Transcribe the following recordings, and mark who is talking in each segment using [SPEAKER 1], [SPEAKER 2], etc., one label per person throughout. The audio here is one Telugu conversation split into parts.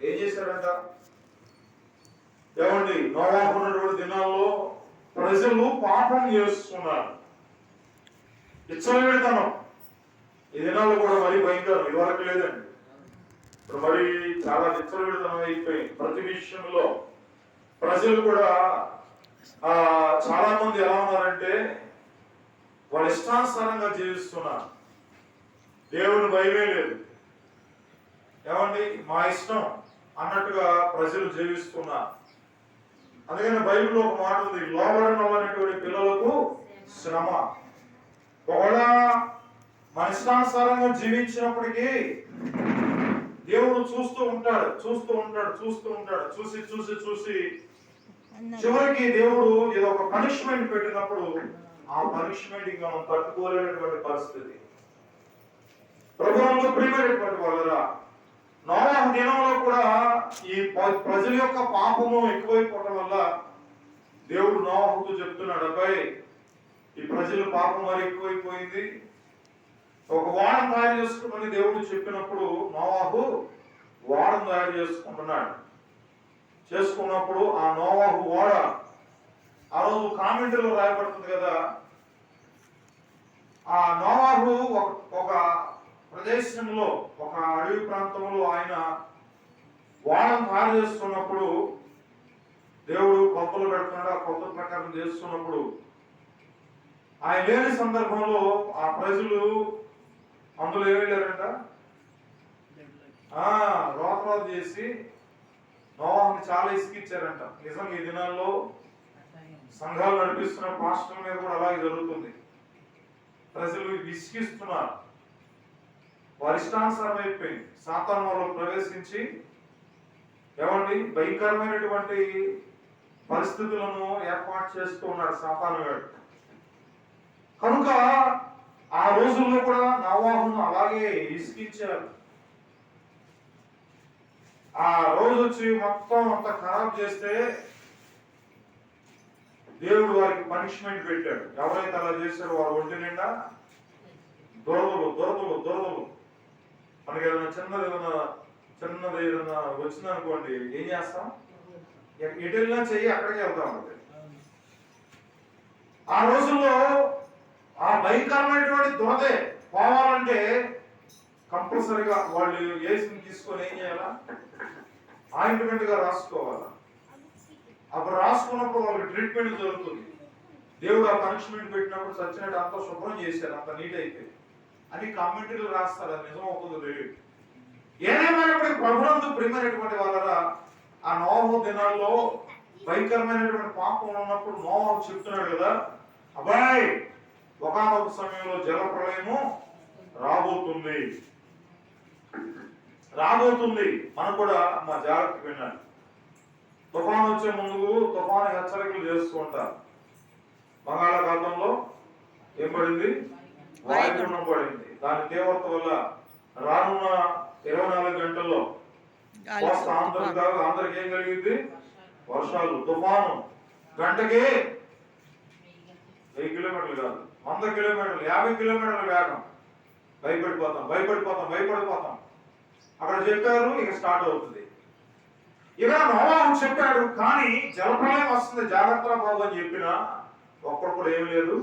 [SPEAKER 1] ఏం చేశారంట? ఏమండి, నోవాహు ఉన్నటువంటి దినాల్లో ప్రజలు పాపం చేస్తున్నారు, విచ్చలవిడితనం. ఈ దినాల్లో కూడా మరీ భయంకరం, ఇదివరకు లేదండి. ఇప్పుడు మరి చాలా విచ్చలవిడితనం అయిపోయింది ప్రతి విషయంలో. ప్రజలు కూడా చాలా మంది ఎలా ఉన్నారంటే వాళ్ళ ఇష్టానుసారంగా జీవిస్తున్నారు. దేవుని భయమే లేదు. ఏమండి, మా ఇష్టం అన్నట్టుగా ప్రజలు జీవిస్తున్నారు. అందుకని బైబిల్లో ఒక మాట ఉంది, లోబడినటువంటి పిల్లలకు శ్రమ. ఒకవేళ మన ఇష్టానుసారంగా జీవించినప్పటికీ దేవుడు చూస్తూ ఉంటాడు. చూసి చూసి చూసి చివరికి దేవుడు ఏదో ఒక పనిష్మెంట్ పెట్టినప్పుడు ఆ పనిష్మెంట్ ఇంకా మనం తట్టుకోలేనటువంటి పరిస్థితి. ప్రభువుకు ప్రియమైనటువంటి వాళ్ళరా, నోవాహు దినంలో కూడా ఈ ప్రజల యొక్క పాపము ఎక్కువైపోవటం వల్ల దేవుడు నోవాహుతో చెప్తున్నాడు, అబ్బాయి ఈ ప్రజల పాపం మరి ఎక్కువైపోయింది, ఒక వాడను తయారు చేసుకోమని దేవుడు చెప్పినప్పుడు నోవాహు వాడను తయారు చేసుకున్నప్పుడు ఆ నోవాహు ఓడ, ఆ రోజు కామెంట్లో రాయబడుతుంది కదా, ఆ నోవాహు ఒక ప్రదేశంలో, ఒక అడవి ప్రాంతంలో ఆయన వాడను తయారు చేస్తున్నప్పుడు దేవుడు కొలతలు పెడుతున్నాడు. ఆ కొలత ప్రకారం చేస్తున్నప్పుడు ఆయన లేని సందర్భంలో ఆ ప్రజలు అందులో ఏమేళ్ళారంట, రోతరాజు చేసి నోవాహుని చాలా ఇసుకిచ్చారంట. నిజంగా ఈ దినాల్లో సంఘాలు నడిపిస్తున్న పాస్టర్ల మీద కూడా అలాగే జరుగుతుంది. ప్రజలు విసిగిస్తున్నారు, వారి ఇష్టానుసారం అయిపోయింది. సాతాను వాళ్ళు ప్రవేశించి ఏమండి భయంకరమైనటువంటి పరిస్థితులను ఏర్పాటు చేస్తూ ఉన్నాడు సాతాను గారు. కనుక ఆ రోజుల్లో కూడా నోవాహును అలాగే ఇసుకించారు. ఆ రోజు వచ్చి మొత్తం అంతా ఖరాబ్ చేస్తే దేవుడు వారికి పనిష్మెంట్ పెట్టాడు. ఎవరైతే అలా చేశారో వారు ఒంటి నిండా దురదలు. మనకి ఏదైనా చిన్నది ఏదైనా వచ్చిందనుకోండి, ఏం చేస్తాం? ఎటెళ్ళినా చెయ్యి అక్కడికి వెళ్తాం. ఆ రోజుల్లో ఆ భయంకరమైనటువంటి దురదే పోవాలంటే కంపల్సరిగా వాళ్ళు ఏసుని తీసుకొని ఏం చేయాలా? ఆయింట్మెంట్ గా రాసుకోవాలా. అప్పుడు రాసుకున్నప్పుడు వాళ్ళకి ట్రీట్మెంట్ జరుగుతుంది. దేవుడు ఆ పనిష్మెంట్ పెట్టినప్పుడు చచ్చినట్టు అంతా శుభ్రం చేశారు, అంత నీట్ అయిపోయింది అని కామెంటరీలు రాస్తారు. అది నిజం అవుతుందో తెలియదు. ఏదేమైనప్పుడు ప్రభునందు ప్రియమైనటువంటి వాళ్ళరా, ఆ నోవాహు దినాల్లో భయంకరమైనటువంటి పాపం ఉన్నప్పుడు నోవాహు చెప్తున్నాడు కదా, అబ్బాయి ఒకానొక సమయంలో జల ప్రళయము రాబోతుంది. మనం కూడా మా జాగ్రత్త వినాలి. తుఫాను వచ్చే ముందు తుఫాను హెచ్చరికలు చేస్తూ ఉంటారు. బంగాళాఖాతంలో ఏం పడింది? వాయుగుండం పడింది. దాని తీవ్రత వల్ల రానున్న 24 గంటల్లో అందరికి ఏం కలిగింది? వర్షాలు, తుఫాను. గంటకి 1000 కిలోమీటర్లు కాదు, 100 కిలోమీటర్లు, 50 కిలోమీటర్ల వేగం. భయపడిపోతాం. అక్కడ చెప్పారు, ఇక స్టార్ట్ అవుతుంది. ఇక నోవాహు చెప్పాడు, కానీ జలప్రలయం వస్తుంది, జాగ్రత్త బాబు అని చెప్పినా ఒక్కడు కూడా ఏమి లేదు,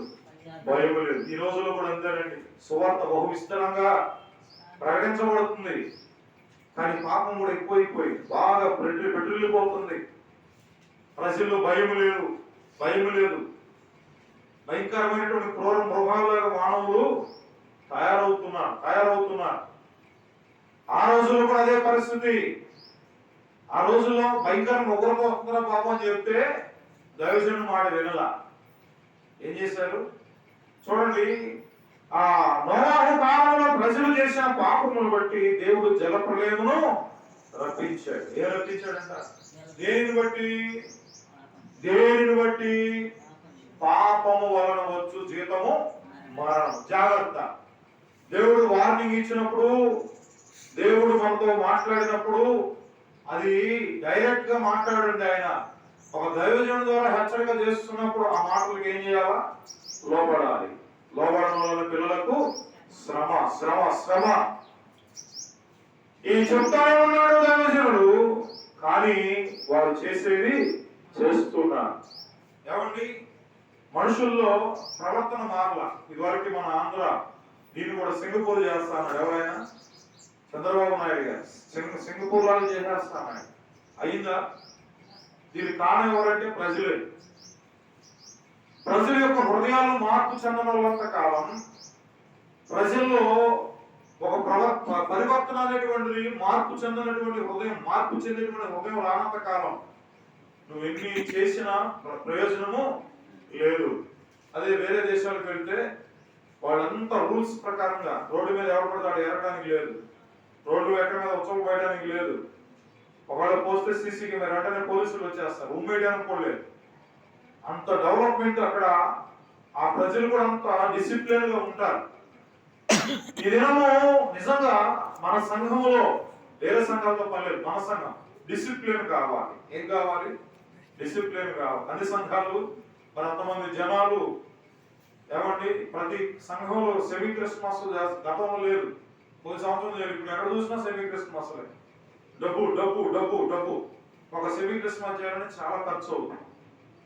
[SPEAKER 1] భయం లేదు. ఈ రోజుల్లో కూడా అంతేనండి. సువార్త బహు విస్తరంగా ప్రకటించబడుతుంది, కానీ పాపం కూడా ఎక్కువైపోయి బాగా పెట్రిల్లిపోతుంది. ప్రజల్లో భయం లేదు. భయంకరమైనటువంటి క్రూర మృగాలుగా మానవులు తయారవుతున్నారు. ఆ రోజుల్లో కూడా అదే పరిస్థితి. ఆ రోజుల్లో భయంకరంగా ఉగ్రపోతున్న పాపం అని చెప్తే దైవజనుడు మాట వినలా. ఏం చేశారు చూడండి. ఆ నోవాహు కాలంలో ప్రజలు చేసిన పాపమును బట్టి దేవుడు జల ప్రళయమును రప్పించాడు. ఏ రప్పించాడంట? దేనిని బట్టి? పాపము వలన వచ్చు జీతము మరణం. జాగ్రత్త. దేవుడు వార్నింగ్ ఇచ్చినప్పుడు, దేవుడు మనతో మాట్లాడినప్పుడు అది డైరెక్ట్ గా మాట్లాడండి. ఆయన ఒక దైవజనుడి ద్వారా హెచ్చరిక చేస్తున్నప్పుడు ఆ మాటలకు ఏం చేయాలా? లోబడాలి. లోబడడం వలన పిల్లలకు శ్రమ. ఈ చెప్తానే ఉన్నాడు దైవజనుడు, వాళ్ళు చేసేది చేస్తున్నారు. ఏమండి, మనుషుల్లో ప్రవర్తన మారల. ఇదివరకు మన ఆంధ్ర దీన్ని కూడా సింగపూర్ చేస్తాడు. ఎవరైనా చంద్రబాబు నాయుడు గారు సింగపూర్ లాగా చేసేస్తాడు. అయిందా? దీనికి కారణం ఎవరంటే ప్రజలే. ప్రజల యొక్క హృదయాలు మార్పు చెందనంత కాలం, ప్రజల్లో ఒక పరివర్తన అనేటువంటిది మార్పు చెందినటువంటి హృదయం, మార్పు చెందినటువంటి హృదయం రానంత కాలం నువ్వు ఎన్ని చేసినా ప్రయోజనము లేదు. అదే వేరే దేశాలకు వెళ్తే వాళ్ళంతా రూల్స్ ప్రకారంగా రోడ్డు మీద ఎవరు పడతాడు ఎరగడానికి లేదు, రోడ్డు ఎక్కడ మీద ఉత్సవం పోయడానికి లేదు, ఒకవేళ పోస్తే సీసీ కెమెరా వెంటనే పోలీసులు వచ్చేస్తారు, ఉమ్మేయడానికి కూడా లేదు. అంత డెవలప్మెంట్ అక్కడ. ఆ ప్రజలు కూడా అంత డిసిప్లిన్ గా ఉంటారు. ఈ దినము నిజంగా మన సంఘంలో వేరే సంఘాలతో పనిలేదు, మన సంఘం డిసిప్లిన్ కావాలి. ఏం కావాలి? డిసిప్లిన్ కావాలి. అన్ని సంఘాలు మరి అంతమంది జనాలు ఏమండి, ప్రతి సంఘంలో సెమీ క్రిస్మస్ గతంలో లేదు, కొద్ది సంవత్సరం లేదు. ఇప్పుడు ఎక్కడ చూసినా సెమీ క్రిస్మస్ డబ్బు డబ్బు డబ్బు డబ్బు. ఒక సెమీ క్రిస్మస్ చేయాలని చాలా ఖర్చు అవుతుంది.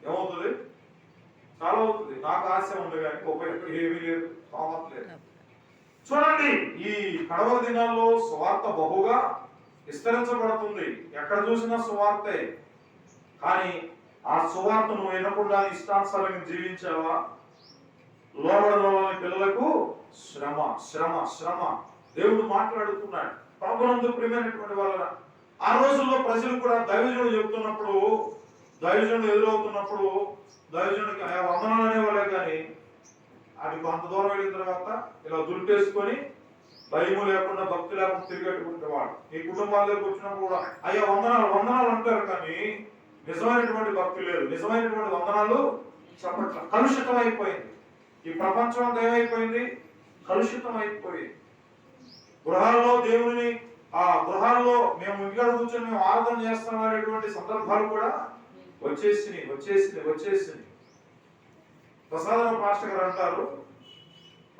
[SPEAKER 1] ఏమవుతుంది? చాలా అవుతుంది. నాకు ఆశ ఉంది కానీ ఉపయోగం ఏమీ లేదు, కావట్లేదు. చూడండి, ఈ కడవ దినాల్లో సువార్త బహుగా విస్తరించబడుతుంది. ఎక్కడ చూసినా సువార్తే. కానీ ఆ సువార్త నువ్వు వినకుండా ఇష్టానుసారంగా జీవించావా? లోబడలోని పిల్లలకు శ్రమ శ్రమ శ్రమ. దేవుడు మాట్లాడుతున్నాడు. ప్రభునందు ప్రియమైనటువంటి వాళ్ళ ఆ రోజుల్లో ప్రజలు కూడా దైవజనుడు చెబుతున్నప్పుడు, దైవజనుడు ఎదురవుతున్నప్పుడు దైవజనుడికి వందనాలు అనేవాళ్ళే. కానీ అది కొంత దూరం వెళ్ళిన తర్వాత ఇలా దుర్పేసుకొని భయము లేకుండా భక్తి లేకుండా తిరిగట్టుకుంటేవాడు. ఈ కుటుంబాల దగ్గరకు వచ్చినప్పుడు కూడా అయ్యా వందనాలు వందనాలు అంటారు, కానీ నిజమైనటువంటి భక్తి లేదు, నిజమైనటువంటి వందనాలు చెప్పట్ల. కలుషితం అయిపోయింది. ఈ ప్రపంచం అంతా ఏమైపోయింది? కలుషితం అయిపోయింది. గృహాల్లో దేవుని ఆ గృహాల్లో మేము ఇంటికాడ కూర్చొని మేము ఆరాధన చేస్తాం అనేటువంటి సందర్భాలు కూడా వచ్చేసినాయి. ప్రసాదరావు మాస్టర్ గారు అంటారు,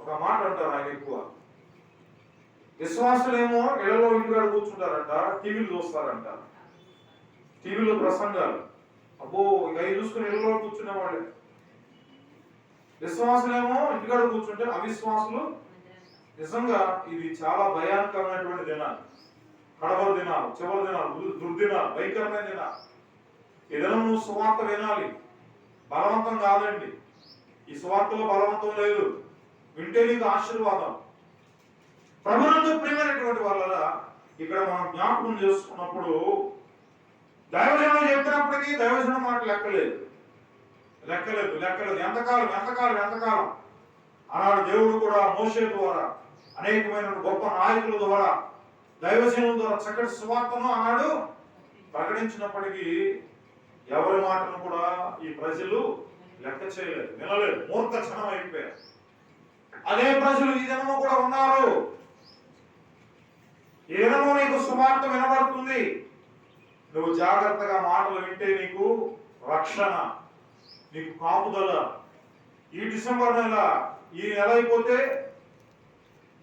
[SPEAKER 1] ఒక మాట అంటారు ఆయన ఎక్కువ. విశ్వాసులేమో ఇళ్లలో ఇంటికాడ కూర్చుంటారంట, టీవీలు చూస్తారంట, టీవీలో ప్రసంగాలు. అబ్బో ఇక చూసుకుని ఇళ్లలో కూర్చునే వాళ్ళే. విశ్వాసులేమో ఇంటికాడ కూర్చుంటే అవిశ్వాసులు. నిజంగా ఇది చాలా భయానకమైనటువంటి దినాలు, కడవర దినాలు, చివరి దినాలు, దుర్దినాలు, భయంకరమైన దినాలు. ఈ దినం నువ్వు సువార్త వినాలి. బలవంతం కాదండి, ఈ సువార్తలో బలవంతం లేదు. వింటే నీకు ఆశీర్వాదం. ప్రభునందు ప్రియమైనటువంటి వాళ్ళ ఇక్కడ మనం జ్ఞాపకం చేసుకున్నప్పుడు దైవజనం చెప్పినప్పటికీ దైవజనం మాట లెక్కలేదు. ఎంతకాలం ఆనాడు దేవుడు కూడా మోషే ద్వారా అనేకమైన గొప్ప నాయకుల ద్వారా దైవజనుల ద్వారా చక్కటి సువార్తను ఆనాడు ప్రకటించినప్పటికీ ఎవరి మాటను కూడా ఈ ప్రజలు లెక్క చేయలేదు, వినలేదు, మూర్ఖక్షణం అయిపోయారు. అదే ప్రజలు ఈ దినము కూడా ఉన్నారు. ఈ దినము నీకు సువార్త వినబడుతుంది. నువ్వు జాగ్రత్తగా మాటలు వింటే నీకు రక్షణ, నీకు కాపుదల. ఈ డిసెంబర్ నెల, ఈ నెల అయిపోతే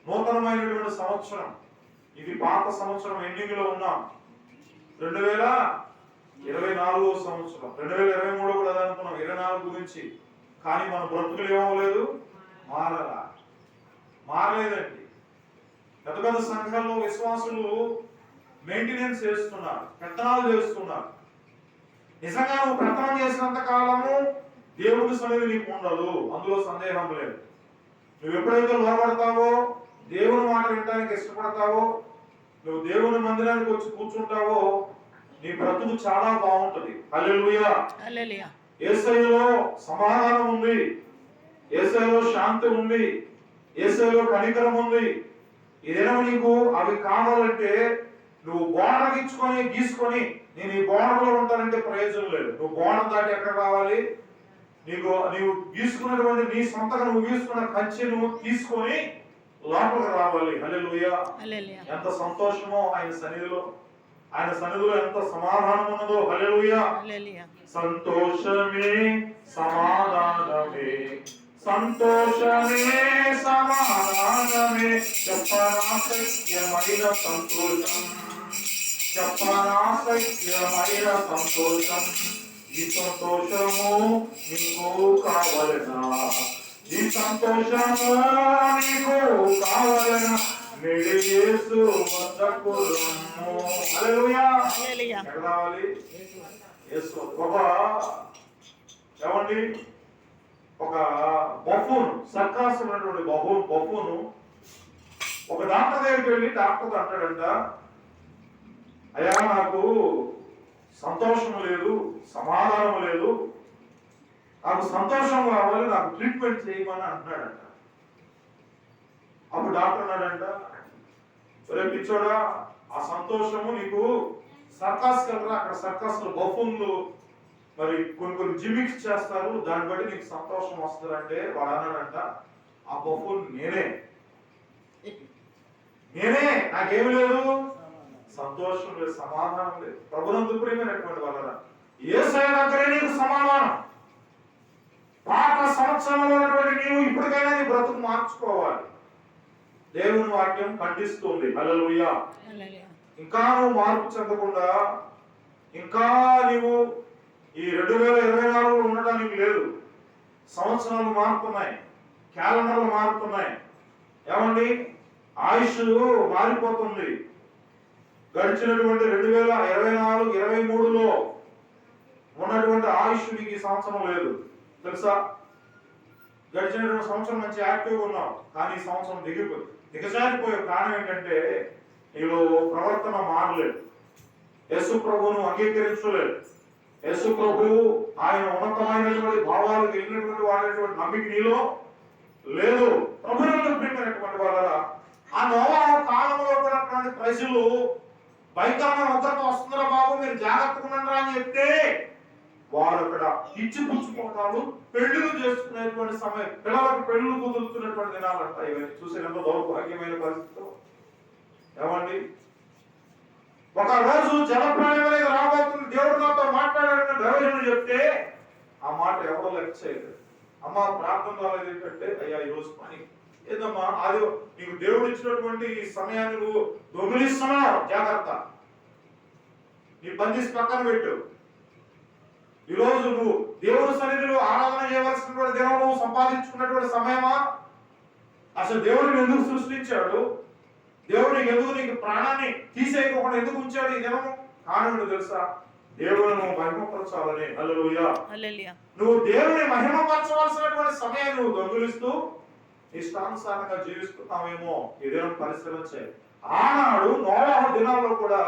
[SPEAKER 1] నూతనమైనటువంటి సంవత్సరం. ఇది పాత సంవత్సరం ఎండింగ్ లో ఉన్నాం. 2024 సంవత్సరం, 2023 కూడా అదే అనుకున్నాం, 24 గురించి. కానీ మన బ్రతుకులు ఏమవలేదు, మారలేదండి. పెద్ద పెద్ద సంఘాల్లో విశ్వాసులు మెయింటెనెన్స్ చేస్తున్నారు, పెత్తనాలు చేస్తున్నారు. నిజంగా నువ్వు పెత్తనం చేసినంత కాలము దేవుడి సన్నిధి నీకు ఉండదు, అందులో సందేహం లేదు. నువ్వు ఎప్పుడైతే లోపడతావో, దేవుని మాట వినడానికి ఇష్టపడతావో, నువ్వు దేవుని మందిరానికి వచ్చి కూర్చుంటావో నీ బ్రతుకు చాలా బాగుంటది. హల్లెలూయా. యేసయ్యలో సమాధానం ఉంది, యేసయ్యలో శాంతి ఉంది, యేసయ్యలో కనికరం ఉంది. ఏదైనా నీకు అవి కావాలంటే నువ్వు బోర్డర్ ఇచ్చుకొని గీసుకొని నేను ఈ బోర్డర్ లో ఉంటానంటే ప్రయోజనం లేదు. నువ్వు బోర్డర్ దాటి ఎక్కడ రావాలి? నీవు గీసుకున్నటువంటి నీ సొంతగా నువ్వు గీసుకున్న కంచె నువ్వు తీసుకొని లోపలికి రావాలి. హల్లెలూయా. ఎంత సంతోషమో ఆయన సన్నిధిలో ఎంత సమాధానం ఉన్నదో. హల్లెలూయా. సంతోషమే సమాధానమే, సంతోషమే సమాధానమే, చెప్పనా సత్యమైన సంతోషం. చెప్పనాశక్యమైన సంతోషం, ఈ సంతోషము నీకు కావలెనా, ఈ సంతోషము నీకు కావలెనా, నేడు యేసు వద్దకు రమ్ము. హల్లెలూయా. ఎక్కడ రావాలి? యేసు. ఏమండి, ఒక బఫూన్, సర్కాస్ ఉన్నటువంటి బఫూను ఒక డాక్టర్ దగ్గరికి వెళ్ళి డాక్టర్ అంటాడంట, అయ్యా నాకు సంతోషం లేదు, సమాధానం లేదు, నాకు సంతోషం కావాలి, నాకు ట్రీట్మెంట్ చేయమని అంటున్నాడంట. అప్పుడు డాక్టర్ అన్నాడంట, ఒరే పిచ్చోడా, ఆ సంతోషము నీకు సర్కాస్ కదా, అక్కడ సర్కాస్ లో బఫూన్లు మరి కొన్ని జిమిక్స్ చేస్తారు, దాన్ని బట్టి నీకు సంతోషం వస్తుందంటే వాడు అన్నాడంట, ఆ బఫూన్ నేనే, నాకేమి లేదు, సంతోషం లేదు, సమాధానం లేదు. ప్రభునందు ప్రియమైనటువంటి వాళ్ళ యేసయ్య దగ్గరే నీకు సమాధానం. పాత సంవత్సరంలో ఉన్నటువంటి నీవు ఇప్పటికైనా నీ బ్రతుకు మార్చుకోవాలి. దేవుని వాక్యం ఖండిస్తుంది. హల్లెలూయా. ఇంకా నువ్వు మార్పు చెందకుండా, ఇంకా నీవు ఈ 2024 ఉండడానికి లేదు. సంవత్సరాలు మారుతున్నాయి, క్యాలెండర్లు మారుతున్నాయి. ఏమండి, ఆయుష్ మారిపోతుంది. గడిచినటువంటి 2024, 23లో ఉన్నటువంటి ఆయుష్ నీకు ఈ సంవత్సరం లేదు, తెలుసా? గడిచినటువంటి సంవత్సరం మంచి యాక్టివ్గా ఉన్నావు, కానీ ఈ సంవత్సరం దిగజారిపోయే కారణం ఏంటంటే నీలో ప్రవర్తన మారలేదు, యేసు ప్రభువును అంగీకరించలేదు, యేసు ప్రభు ఆయన ఉన్నతమైనటువంటి భావాలు కలిగినటువంటి వాడేటువంటి నమ్మిక నీలో లేదు. ప్రభువునందు ప్రియమైనటువంటి వాళ్ళరా, ఆ నోవహు కాలంలో ఉన్నటువంటి ప్రజలు భయంకరమైన ఉగ్రత వస్తుందిరా బాబు, మీరు జాగ్రత్తగా ఉన్నారా అని చెప్తే వారు అక్కడ ఇచ్చి పుచ్చుకోవటాలు, పెళ్లిళ్ళు చేసుకునేటువంటి సమయం, పిల్లలకు పెళ్లిళ్ళు కుదురుతున్నటువంటి దినాలంట. ఇవన్నీ చూసి ఎంతో దౌర్భాగ్యమైన పరిస్థితులు. ఏమండి, ఒక రోజు జలప్రళయం అనేది రాబోతుంది, దేవుడు నాతో మాట్లాడాడని దైవజనుడు చెప్తే ఆ మాట ఎవరో లెక్క చేయలేదు. అమ్మ ప్రార్థన రాలేదు ఏంటంటే, అయ్యా ఈ రోజు పని ఏదమ్మా, అది నీకు దేవుడు ఇచ్చినటువంటి ఈ సమయాన్ని నువ్వు దొంగిలిస్తున్నావు, జాగ్రత్త, నీ బంధించి పక్కన పెట్టు. ఈరోజు నువ్వు దేవుని సన్నిధిలో ఆరాధన చేయవలసినటువంటి దేవుడు నువ్వు సంపాదించుకున్నటువంటి సమయమా? అసలు దేవుడిని ఎందుకు సృష్టించాడు? దేవుడు ఎందుకు నీకు ప్రాణాన్ని తీసేయకుండా ఎందుకు ఉంచాడు ఈ దినము? కారణం తెలుసా? దేవుని నువ్వు మహిమపరచాలని. హల్లెలూయా. నువ్వు దేవుని మహిమపరచవలసినటువంటి సమయాన్ని నువ్వు దొంగిలిస్తూ ఇష్టానుసారంగా జీవిస్తున్నావేమో ఈ దినం పరిశీలించాలి. ఆనాడు నోవహు దినాల్లో కూడా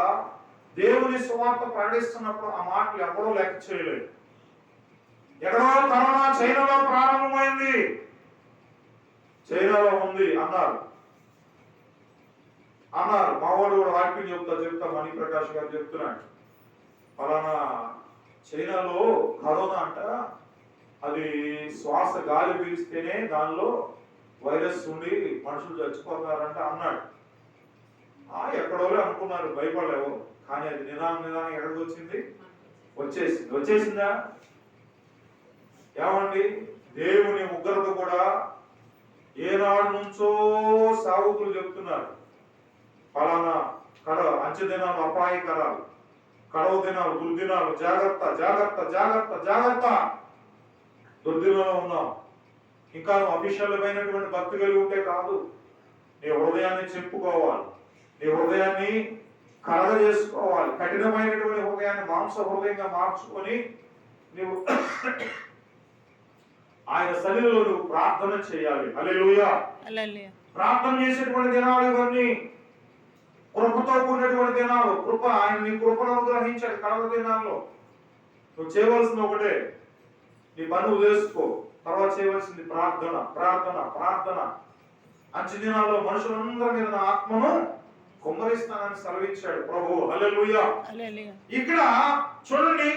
[SPEAKER 1] దేవుని సువార్త ప్రకటిస్తున్నప్పుడు ఆ మాటలు ఎవరో లెక్క చేయలేదు. ఎక్కడో కరోనా చైనాలో ప్రారంభమైంది, చైనాలో ఉంది అన్నారు. మా వాడు కూడా వాక్యం చెప్తా మణిప్రకాష్ గారు చెప్తున్నాడు, ఫలానా చైనాలో కరోనా అంట, అది శ్వాస గాలి పీలిస్తేనే దానిలో వైరస్ ఉండి మనుషులు చచ్చిపోతారంట అన్నాడు. ఎక్కడో అనుకున్నారు, భయపడలేవు. కానీ అది నిదానం ఎక్కడికి వచ్చింది? వచ్చేసిందా? ఏమండి, దేవుని ఉగ్రత కూడా ఏనాడు నుంచో సావుకులు చెప్తున్నారు, ఫలానా అంచె దినాలు అపాయకరాలు, కడవ దినాలు, దుర్దినాలు, జాగ్రత్త జాగ్రత్త జాగ్రత్త జాగ్రత్త, దుర్దినంలో ఉన్నాం. ఇంకా నువ్వు అభిషేకమైనటువంటి భక్తి కలిగి ఉంటే కాదు, నీ హృదయాన్ని చెప్పుకోవాలి, నీ హృదయాన్ని కలగ చేసుకోవాలి, కఠినమైనటువంటి హృదయాన్ని మాంస హృదయంగా మార్చుకొని నువ్వు ఆయన సన్నిధిలో నువ్వు ప్రార్థన చేయాలి. హల్లెలూయా. ప్రార్థన చేసేటువంటి దినాలు ఇవన్నీ కృపతో కూడినటువంటి దినాలు. కృప, ఆయన నీ కృపను అనుగ్రహించాడు. కడవ దినాల్లో నువ్వు చేయవలసింది ఒకటే, నీ పని వదిలేసుకో, తర్వాత చేయవలసింది ప్రార్థన ప్రార్థన ప్రార్థన. అంచె దినాల్లో మనుషులందరి మీద నా ఆత్మను కుమ్మరిస్తానని సెలవిచ్చాడు ప్రభు. హల్లెలూయా. ఇక్కడ చూడండి,